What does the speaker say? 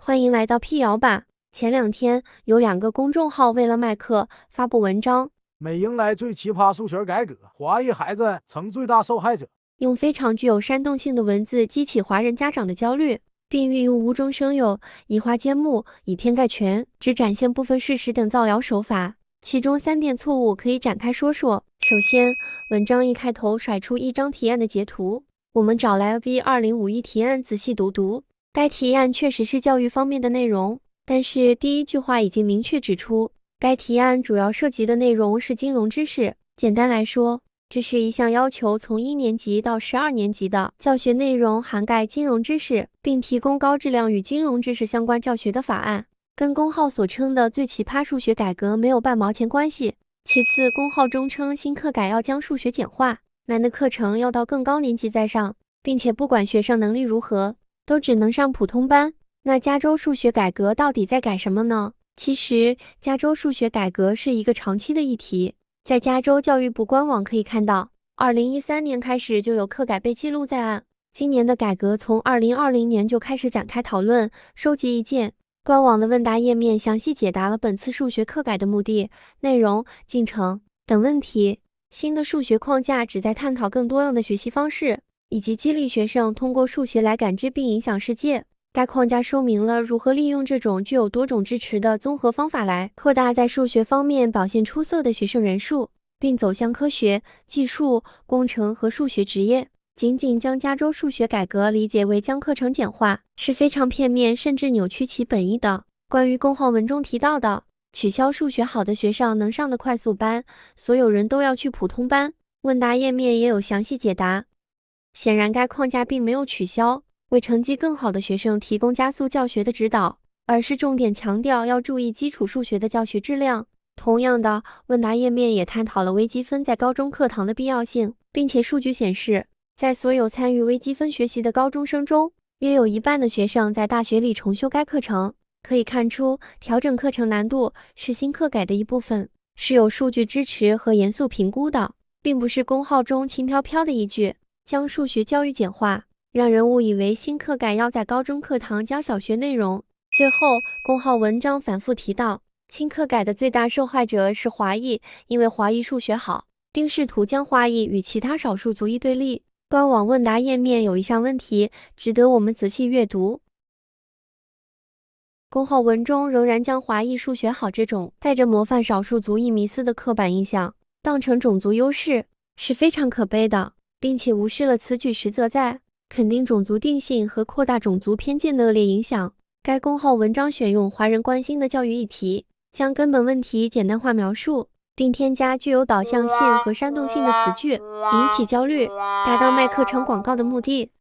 欢迎来到辟谣吧。前两天有2个公众号为了卖课发布文章，美迎来最奇葩数学改革，华裔孩子成最大受害者。用非常具有煽动性的文字激起华人家长的焦虑，并运用无中生有、移花接木、以偏概全、只展现部分事实等造谣手法。其中3点错误可以展开说说。首先，文章一开头甩出一张提案的截图，我们找来 V2051提案仔细读读。该提案确实是教育方面的内容，但是第一句话已经明确指出，该提案主要涉及的内容是金融知识。简单来说，这是一项要求从1年级到12年级的教学内容涵盖金融知识，并提供高质量与金融知识相关教学的法案，跟公号所称的最奇葩数学改革没有半毛钱关系。其次，公号中称新课改要将数学简化，难的课程要到更高年级再上，并且不管学生能力如何，都只能上普通班。那加州数学改革到底在改什么呢？其实，加州数学改革是一个长期的议题。在加州教育部官网可以看到，2013年开始就有课改被记录在案。今年的改革从2020年就开始展开讨论，收集意见。官网的问答页面详细解答了本次数学课改的目的、内容、进程等问题。新的数学框架旨在探讨更多样的学习方式，以及激励学生通过数学来感知并影响世界。该框架说明了如何利用这种具有多种支持的综合方法来扩大在数学方面表现出色的学生人数，并走向科学、技术、工程和数学职业。仅仅将加州数学改革理解为将课程简化，是非常片面甚至扭曲其本意的。关于公号文中提到的取消数学好的学生能上的快速班，所有人都要去普通班，问答页面也有详细解答。显然该框架并没有取消，为成绩更好的学生提供加速教学的指导，而是重点强调要注意基础数学的教学质量。同样的，问答页面也探讨了微积分在高中课堂的必要性，并且数据显示，在所有参与微积分学习的高中生中，约有1半的学生在大学里重修该课程。可以看出，调整课程难度是新课改的一部分，是有数据支持和严肃评估的，并不是公号中轻飘飘的一句将数学教育简化，让人误以为新课改要在高中课堂教小学内容。最后，公号文章反复提到，新课改的最大受害者是华裔，因为华裔数学好，并试图将华裔与其他少数族裔对立。官网问答页面有一项问题值得我们仔细阅读。公号文中仍然将华裔数学好这种带着模范少数族裔迷思的刻板印象当成种族优势，是非常可悲的，并且无视了此举实则在肯定种族定性和扩大种族偏见的恶劣影响。该公号文章选用华人关心的教育议题，将根本问题简单化描述，并添加具有导向性和煽动性的词句，引起焦虑，达到卖课程广告的目的。